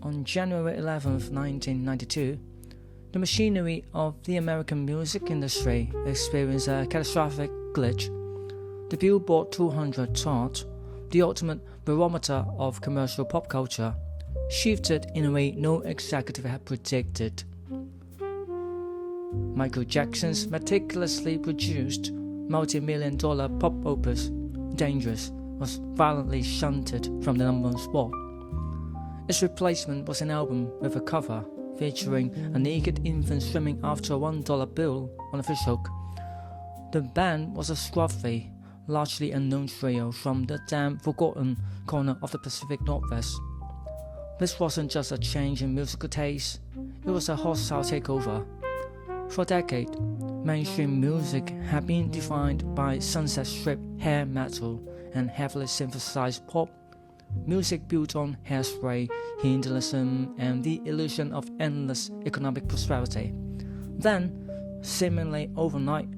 On January 11, 1992, the machinery of the American music industry experienced a catastrophic glitch. The Billboard 200 chart, the ultimate barometer of commercial pop culture, shifted in a way no executive had predicted. Michael Jackson's meticulously produced multi-million-dollar pop opus, Dangerous, was violently shunted from the number one spot. Its replacement was an album with a cover featuring a naked infant swimming after a $1 bill on a fishhook. The band was a scruffy, largely unknown trio from the damn forgotten corner of the Pacific Northwest. This wasn't just a change in musical taste, it was a hostile takeover. For a decade, mainstream music had been defined by Sunset Strip hair metal and heavily synthesized pop, music built on hairspray, hedonism, and the illusion of endless economic prosperity. Then, seemingly overnight,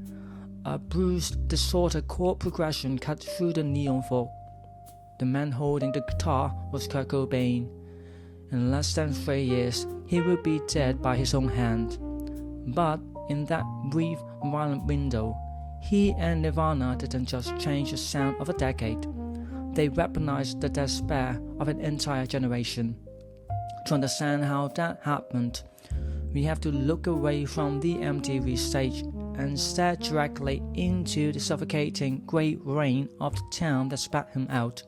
a bruised, distorted chord progression cut through the neon fog. The man holding the guitar was Kurt Cobain. In less than 3 years, he would be dead by his own hand. But in that brief, violent window, he and Nirvana didn't just change the sound of a decade. They weaponized the despair of an entire generation. To understand how that happened, we have to look away from the MTV stage and stare directly into the suffocating grey rain of the town that spat him out.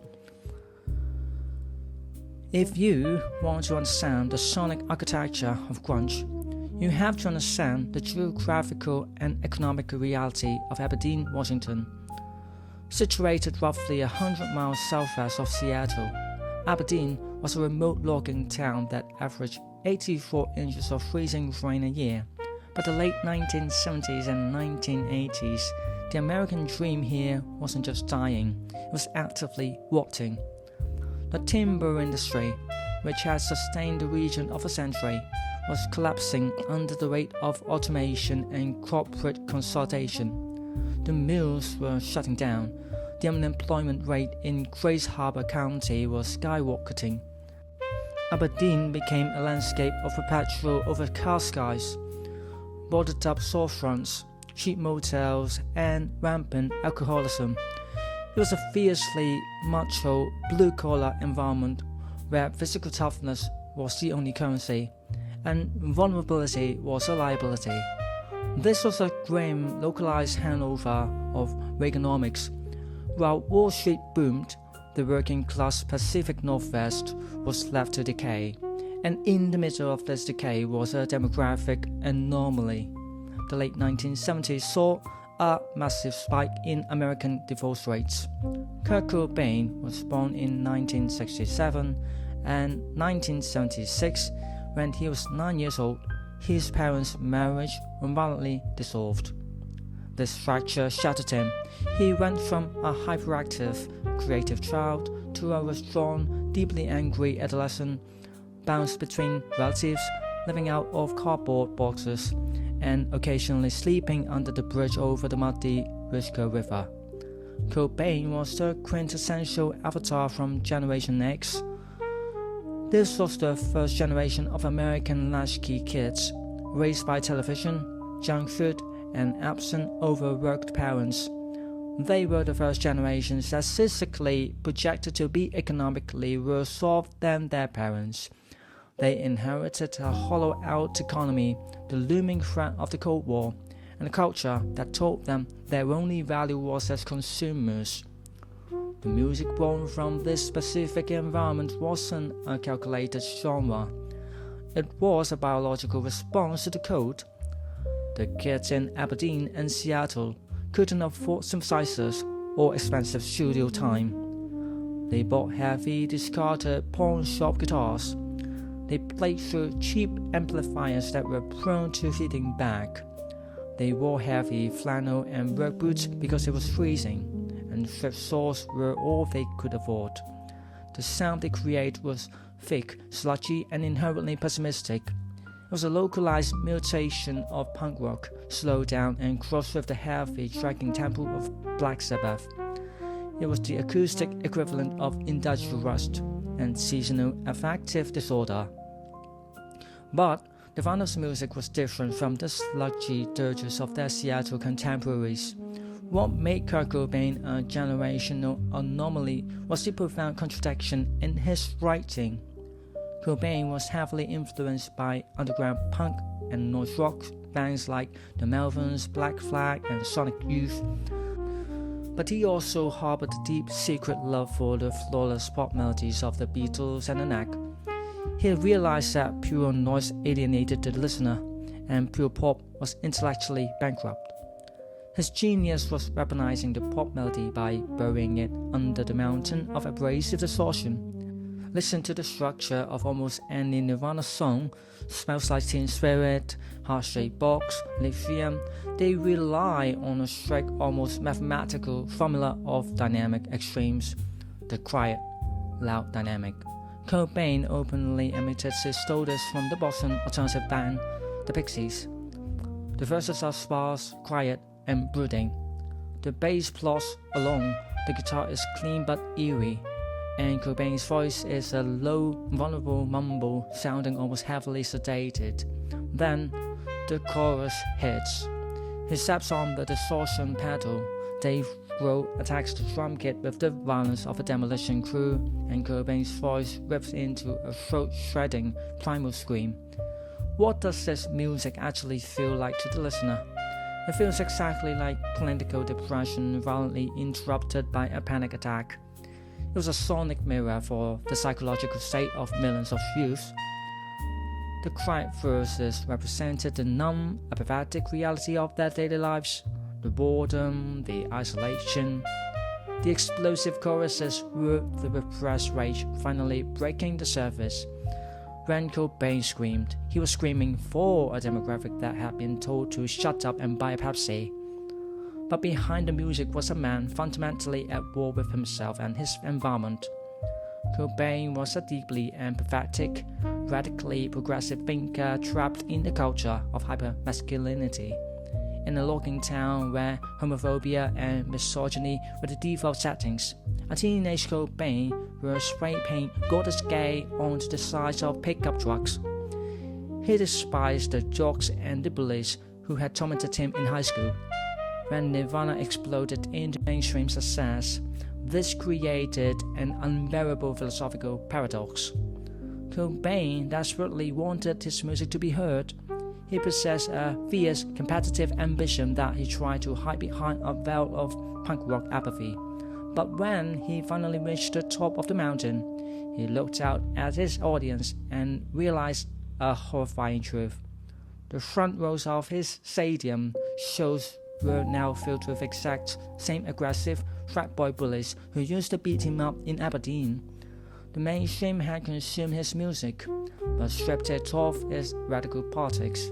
If you want to understand the sonic architecture of grunge, you have to understand the geographical and economic reality of Aberdeen, Washington. Situated roughly 100 miles southwest of Seattle, Aberdeen was a remote logging town that averaged 84 inches of freezing rain a year. By the late 1970s and 1980s, the American dream here wasn't just dying, it was actively rotting. The timber industry, which had sustained the region of a century, was collapsing under the weight of automation and corporate consolidation. The mills were shutting down. The unemployment rate in Grace Harbor County was skyrocketing. Aberdeen became a landscape of perpetual overcast skies, boarded up storefronts, cheap motels, and rampant alcoholism. It was a fiercely macho, blue-collar environment where physical toughness was the only currency, and vulnerability was a liability. This was a grim, localized handover of Reaganomics. While Wall Street boomed, the working-class Pacific Northwest was left to decay, and in the middle of this decay was a demographic anomaly. The late 1970s saw a massive spike in American divorce rates. Kurt Cobain was born in 1967, and 1976, when he was 9 years old, his parents' marriage violently dissolved. This fracture shattered him. He went from a hyperactive, creative child to a withdrawn, deeply angry adolescent, bounced between relatives, living out of cardboard boxes, and occasionally sleeping under the bridge over the muddy Wishkah River. Cobain was the quintessential avatar from Generation X. This was the first generation of American latchkey kids, raised by television, junk food, and absent, overworked parents. They were the first generations that statistically projected to be economically worse off than their parents. They inherited a hollow-out economy, the looming threat of the Cold War, and a culture that told them their only value was as consumers. The music born from this specific environment wasn't a calculated genre. It was a biological response to the cold. The kids in Aberdeen and Seattle couldn't afford synthesizers or expensive studio time. They bought heavy, discarded pawn shop guitars. They played through cheap amplifiers that were prone to hitting back. They wore heavy flannel and work boots because it was freezing, and thrift stores were all they could afford. The sound they created was thick, sludgy, and inherently pessimistic. It was a localized mutation of punk rock, slowed down and crossed with the heavy, dragging tempo of Black Sabbath. It was the acoustic equivalent of industrial rust and seasonal affective disorder. But Nirvana's music was different from the sludgy dirges of their Seattle contemporaries. What made Kurt Cobain a generational anomaly was the profound contradiction in his writing. Cobain was heavily influenced by underground punk and noise rock bands like the Melvins, Black Flag, and Sonic Youth. But he also harbored a deep secret love for the flawless pop melodies of the Beatles and the Knack. He realized that pure noise alienated the listener, and pure pop was intellectually bankrupt. His genius was weaponizing the pop melody by burying it under the mountain of abrasive distortion. Listen to the structure of almost any Nirvana song: Smells Like Teen Spirit, Heart-Shaped Box, Lithium. They rely on a strict, almost mathematical formula of dynamic extremes. The quiet, loud dynamic. Cobain openly admitted he stole this from the Boston alternative band, the Pixies. The verses are sparse, quiet, and brooding. The bass plods along, the guitar is clean but eerie, and Cobain's voice is a low, vulnerable mumble sounding almost heavily sedated. Then, the chorus hits. He steps on the distortion pedal. Dave Grohl attacks the drum kit with the violence of a demolition crew, and Cobain's voice rips into a throat-shredding primal scream. What does this music actually feel like to the listener? It feels exactly like clinical depression violently interrupted by a panic attack. It was a sonic mirror for the psychological state of millions of youths. The quiet verses represented the numb, apathetic reality of their daily lives, the boredom, the isolation. The explosive choruses were the repressed rage finally breaking the surface. When Cobain screamed, he was screaming for a demographic that had been told to shut up and buy a Pepsi. But behind the music was a man fundamentally at war with himself and his environment. Cobain was a deeply empathetic, radically progressive thinker trapped in the culture of hypermasculinity. In a logging town where homophobia and misogyny were the default settings, a teenage Cobain would spray paint "God is gay" onto the sides of pickup trucks. He despised the jocks and the bullies who had tormented him in high school. When Nirvana exploded into mainstream success, this created an unbearable philosophical paradox. Cobain desperately wanted his music to be heard. He possessed a fierce, competitive ambition that he tried to hide behind a veil of punk rock apathy. But when he finally reached the top of the mountain, he looked out at his audience and realized a horrifying truth. The front rows of his stadium shows were now filled with exact same aggressive frat boy bullies who used to beat him up in Aberdeen. The mainstream had consumed his music, but stripped it of its radical politics.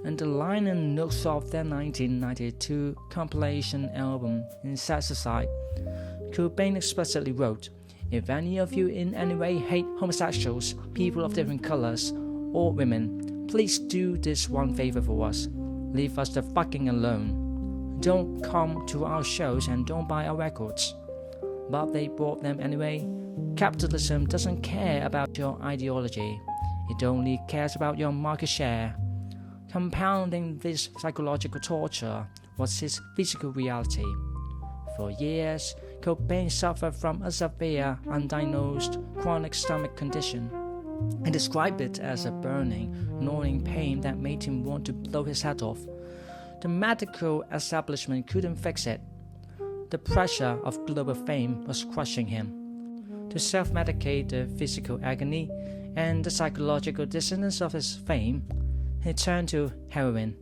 In the liner notes of their 1992 compilation album, Insecticide, Cobain explicitly wrote, "If any of you in any way hate homosexuals, people of different colors, or women, please do this one favor for us. Leave us the fucking alone. Don't come to our shows and don't buy our records." But they bought them anyway. Capitalism doesn't care about your ideology. It only cares about your market share. Compounding this psychological torture was his physical reality. For years, Cobain suffered from a severe, undiagnosed chronic stomach condition. He described it as a burning, gnawing pain that made him want to blow his head off. The medical establishment couldn't fix it. The pressure of global fame was crushing him. To self-medicate the physical agony and the psychological dissonance of his fame, he turned to heroin.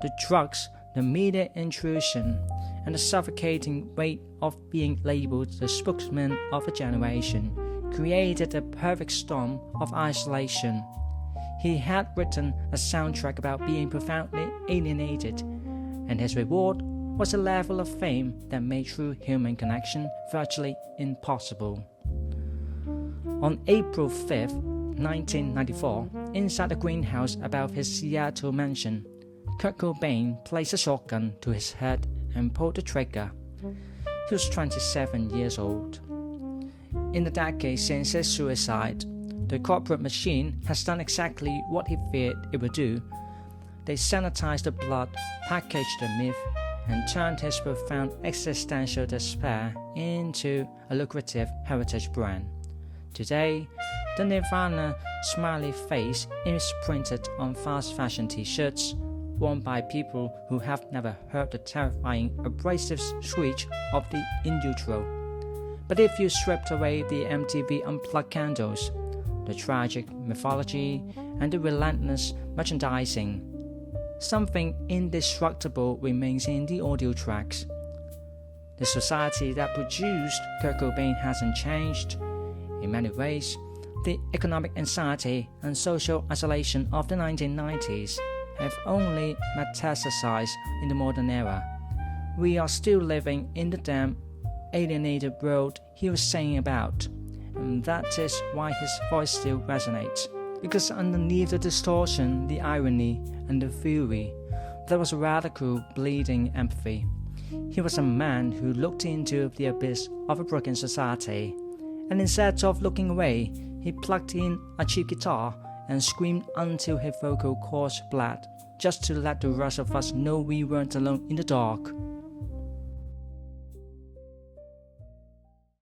The drugs, the media intrusion, and the suffocating weight of being labeled the spokesman of a generation created a perfect storm of isolation. He had written a soundtrack about being profoundly alienated, and his reward was a level of fame that made true human connection virtually impossible. On April 5, 1994, inside the greenhouse above his Seattle mansion, Kurt Cobain placed a shotgun to his head and pulled the trigger. He was 27 years old. In the decade since his suicide, The corporate machine has done exactly what he feared it would do. They sanitized the blood, packaged the myth, and turned his profound existential despair into a lucrative heritage brand. Today, the Nirvana smiley face is printed on fast fashion t-shirts, worn by people who have never heard the terrifying abrasive screech of the in utero. But if you stripped away the MTV unplugged candles, the tragic mythology, and the relentless merchandising, something indestructible remains in the audio tracks. The society that produced Kurt Cobain hasn't changed. In many ways, the economic anxiety and social isolation of the 1990s have only metastasized in the modern era. We are still living in the damn alienated world he was saying about, and that is why his voice still resonates. Because underneath the distortion, the irony, and the fury, there was radical, bleeding empathy. He was a man who looked into the abyss of a broken society, and instead of looking away, he plugged in a cheap guitar and screamed until his vocal cords bled, just to let the rest of us know we weren't alone in the dark.